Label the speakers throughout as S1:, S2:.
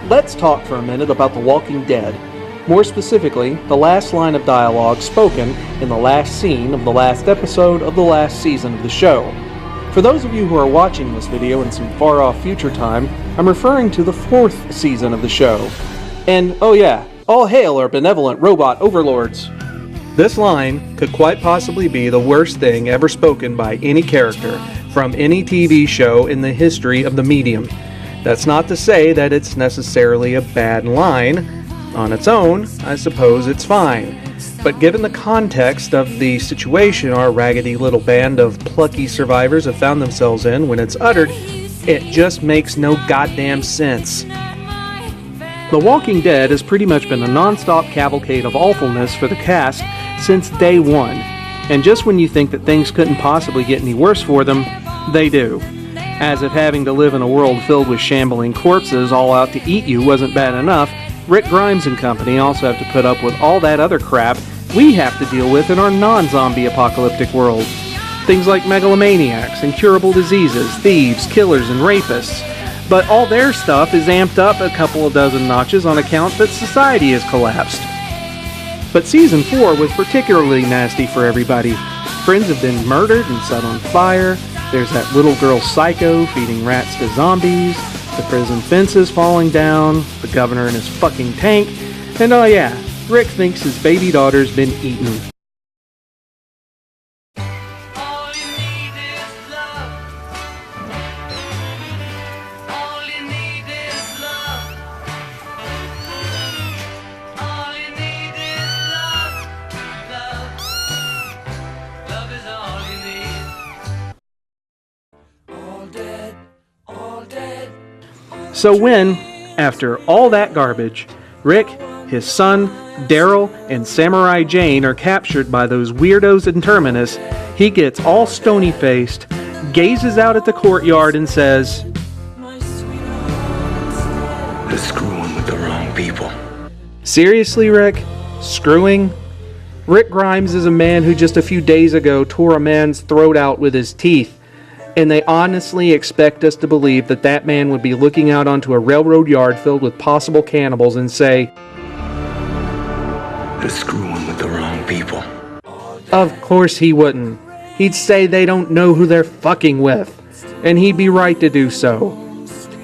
S1: Let's talk for a minute about The Walking Dead. More specifically, the last line of dialogue spoken in the last scene of the last episode of the last season of the show. For those of you who are watching this video in some far-off future time, I'm referring to the 4th season of the show. And, oh yeah, all hail our benevolent robot overlords. This line could quite possibly be the worst thing ever spoken by any character from any TV show in the history of the medium. That's not to say that it's necessarily a bad line. On its own, I suppose it's fine. But given the context of the situation our raggedy little band of plucky survivors have found themselves in when it's uttered, it just makes no goddamn sense. The Walking Dead has pretty much been a non-stop cavalcade of awfulness for the cast since day one. And just when you think that things couldn't possibly get any worse for them, they do. As if having to live in a world filled with shambling corpses all out to eat you wasn't bad enough, Rick Grimes and company also have to put up with all that other crap we have to deal with in our non-zombie apocalyptic world. Things like megalomaniacs, incurable diseases, thieves, killers, and rapists. But all their stuff is amped up a couple of dozen notches on account that society has collapsed. But Season 4 was particularly nasty for everybody. Friends have been murdered and set on fire. There's that little girl Psycho feeding rats to zombies. The prison fences falling down. The governor in his fucking tank. And oh yeah, Rick thinks his baby daughter's been eaten. So when, after all that garbage, Rick, his son, Daryl, and Samurai Jane are captured by those weirdos in Terminus, he gets all stony-faced, gazes out at the courtyard and says,
S2: "They're screwing with the wrong people."
S1: Seriously, Rick? Screwing? Rick Grimes is a man who just a few days ago tore a man's throat out with his teeth. And they honestly expect us to believe that that man would be looking out onto a railroad yard filled with possible cannibals and say,
S2: "They're screwing with the wrong people."
S1: Of course he wouldn't. He'd say they don't know who they're fucking with. And he'd be right to do so.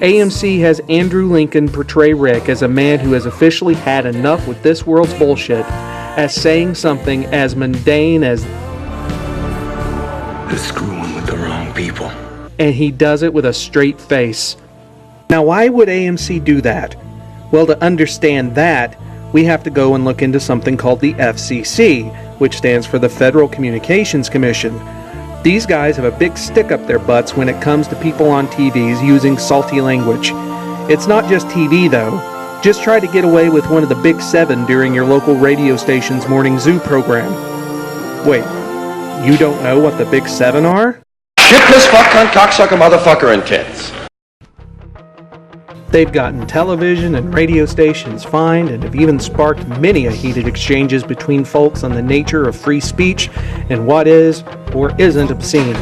S1: AMC has Andrew Lincoln portray Rick as a man who has officially had enough with this world's bullshit, as saying something as mundane as,
S2: "They're screwing with the wrong people."
S1: And he does it with a straight face. Now why would AMC do that? Well, to understand that, we have to go and look into something called the FCC, which stands for the Federal Communications Commission. These guys have a big stick up their butts when it comes to people on TVs using salty language. It's not just TV though. Just try to get away with one of the Big Seven during your local radio station's morning zoo program. Wait, you don't know what the Big Seven are?
S3: Shitless fuck cunt cocksucker motherfucker and tits.
S1: They've gotten television and radio stations fined and have even sparked many a heated exchanges between folks on the nature of free speech and what is or isn't obscene.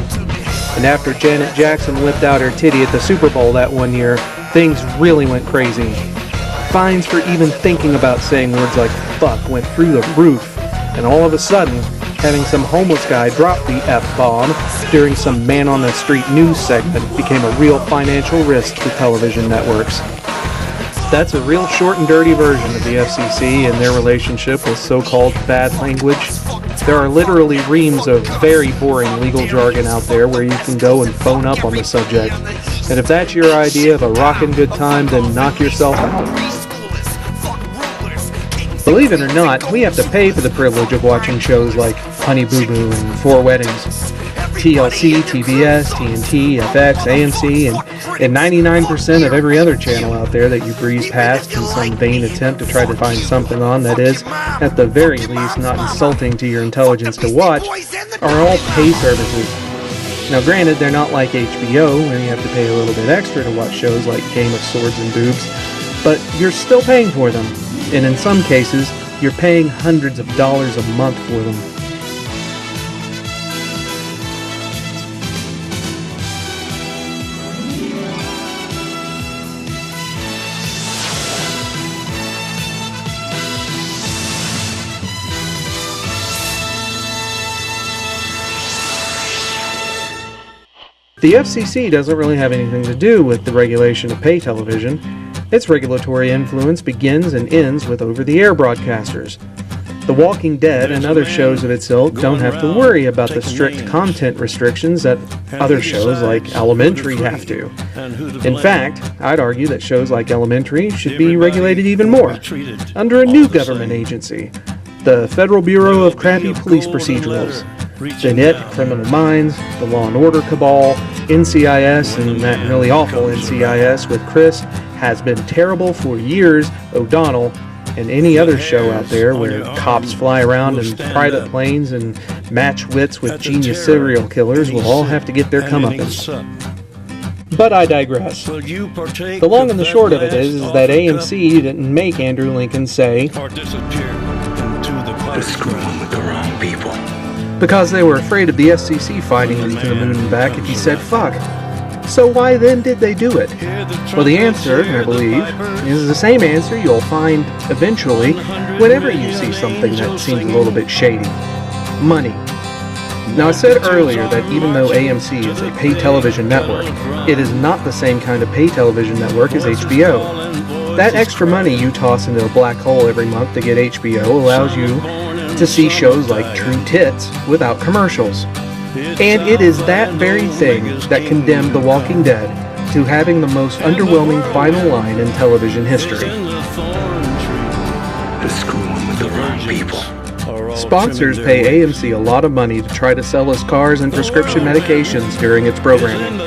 S1: And after Janet Jackson whipped out her titty at the Super Bowl that one year, things really went crazy. Fines for even thinking about saying words like fuck went through the roof, and all of a sudden, having some homeless guy drop the F-bomb during some man-on-the-street news segment became a real financial risk to television networks. That's a real short and dirty version of the FCC and their relationship with so-called bad language. There are literally reams of very boring legal jargon out there where you can go and phone up on the subject. And if that's your idea of a rockin' good time, then knock yourself out. Believe it or not, we have to pay for the privilege of watching shows like Honey Boo Boo and Four Weddings. TLC, TBS, TNT, FX, AMC, and 99% of every other channel out there that you breeze past in some vain attempt to try to find something on that is, at the very least, not insulting to your intelligence to watch, are all pay services. Now granted, they're not like HBO, where you have to pay a little bit extra to watch shows like Game of Swords and Boobs, but you're still paying for them, and in some cases, you're paying hundreds of dollars a month for them. The FCC doesn't really have anything to do with the regulation of pay television. Its regulatory influence begins and ends with over-the-air broadcasters. The Walking Dead and other shows of its ilk don't have to worry about the strict content restrictions that other shows like Elementary have to. In fact, I'd argue that shows like Elementary should be regulated even more, under a new government agency, the Federal Bureau of Crappy Police Procedurals. The NIT, Criminal Minds, the Law and Order Cabal, NCIS, and that really awful NCIS with Chris has been terrible for years. O'Donnell, and any other show out there where cops fly around in private planes and match wits with genius serial killers will all have to get their comeuppance. But I digress. The long and the short of it is that AMC didn't make Andrew Lincoln say,
S2: The screw one with the wrong people.
S1: because they were afraid of the FCC fighting him to the moon and back if he said fuck. So why then did they do it? Well, the answer, I believe, is the same answer you'll find eventually whenever you see something that seems a little bit shady. Money. Now, I said earlier that even though AMC is a pay television network, it is not the same kind of pay television network as HBO. That extra money you toss into a black hole every month to get HBO allows you to see shows like True Tits without commercials. And it is that very thing that condemned The Walking Dead to having the most underwhelming final line in television history.
S2: The screw one with the wrong people.
S1: Sponsors pay AMC a lot of money to try to sell us cars and prescription medications during its programming.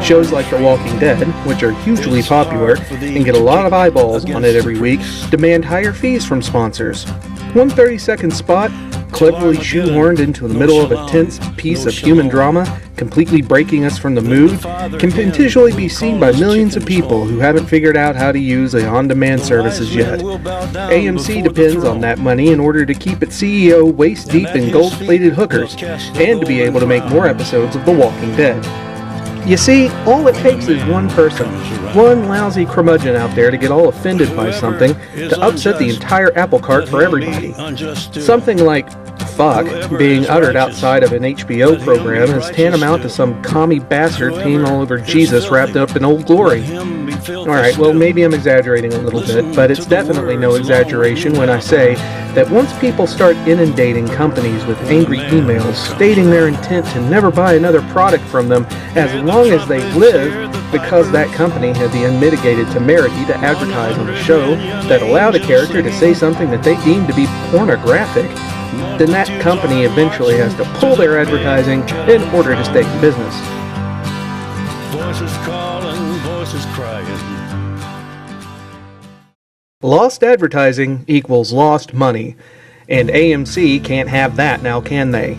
S1: Shows like The Walking Dead, which are hugely popular and get a lot of eyeballs on it every week, demand higher fees from sponsors. One 30-second spot, cleverly shoehorned into the middle of a tense piece of human drama, completely breaking us from the mood, can potentially be seen by millions of people who haven't figured out how to use the on-demand services yet. AMC depends on that money in order to keep its CEO waist-deep in gold-plated hookers, and to be able to make more episodes of The Walking Dead. You see, all it takes is one person, one lousy curmudgeon out there to get all offended by something, to upset the entire apple cart for everybody. Something like fuck being uttered outside of an HBO program is tantamount to some commie bastard peeing all over Jesus wrapped up in Old Glory. Alright, well maybe I'm exaggerating a little bit, but it's definitely no exaggeration when I say that once people start inundating companies with angry emails stating their intent to never buy another product from them as long as they live because that company had the unmitigated temerity to advertise on a show that allowed a character to say something that they deemed to be pornographic, then that company eventually has to pull their advertising in order to stay in business.
S4: Voices calling, voices crying.
S1: Lost advertising equals lost money, and AMC can't have that now, can they?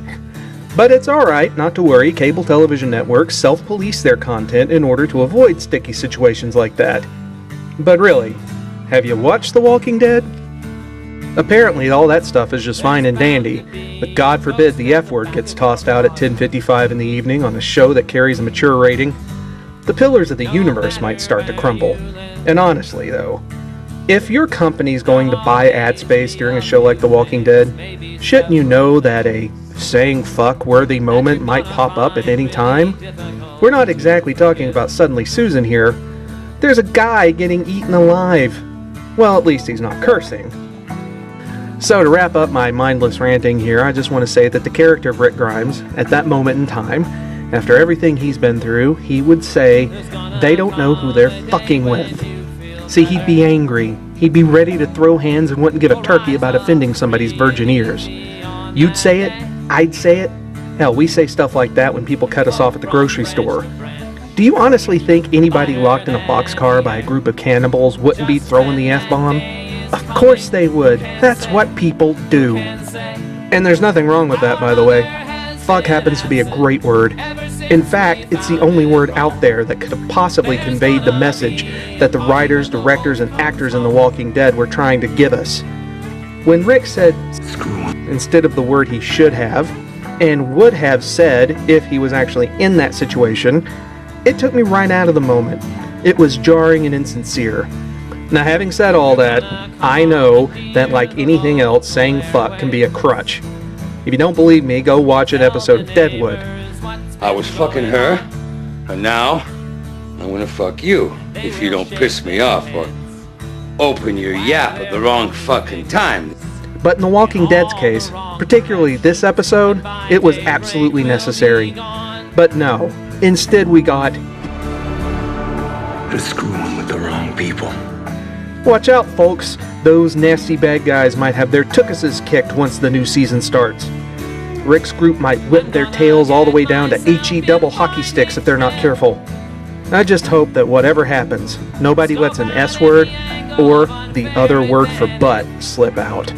S1: But it's alright, not to worry, cable television networks self-police their content in order to avoid sticky situations like that. But really, have you watched The Walking Dead? Apparently all that stuff is just fine and dandy, but God forbid the F-word gets tossed out at 10:55 in the evening on a show that carries a mature rating. The pillars of the universe might start to crumble. And honestly though, if your company's going to buy ad space during a show like The Walking Dead, shouldn't you know that a saying fuck-worthy moment might pop up at any time? We're not exactly talking about Suddenly Susan here. There's a guy getting eaten alive. Well, at least he's not cursing. So to wrap up my mindless ranting here, I just want to say that the character of Rick Grimes, at that moment in time, after everything he's been through, he would say, they don't know who they're fucking with. See, he'd be angry. He'd be ready to throw hands and wouldn't give a turkey about offending somebody's virgin ears. You'd say it, I'd say it. Hell, we say stuff like that when people cut us off at the grocery store. Do you honestly think anybody locked in a boxcar by a group of cannibals wouldn't be throwing the F-bomb? Of course they would. That's what people do. And there's nothing wrong with that, by the way. Fuck happens to be a great word. In fact, it's the only word out there that could have possibly conveyed the message that the writers, directors, and actors in The Walking Dead were trying to give us. When Rick said instead of the word he should have, and would have said if he was actually in that situation, it took me right out of the moment. It was jarring and insincere. Now, having said all that, I know that like anything else, saying fuck can be a crutch. If you don't believe me, go watch an episode of Deadwood.
S3: I was fucking her,
S5: And now, I'm gonna fuck you if you don't piss me off or open your yap at the wrong fucking time.
S1: But in The Walking Dead's case, particularly this episode, it was absolutely necessary. But no, instead we got...
S2: You're screwing with the wrong people.
S1: Watch out, folks. Those nasty bad guys might have their tuchuses kicked once the new season starts. Rick's group might whip their tails all the way down to HE double hockey sticks if they're not careful. I just hope that whatever happens, nobody lets an S word or the other word for butt slip out.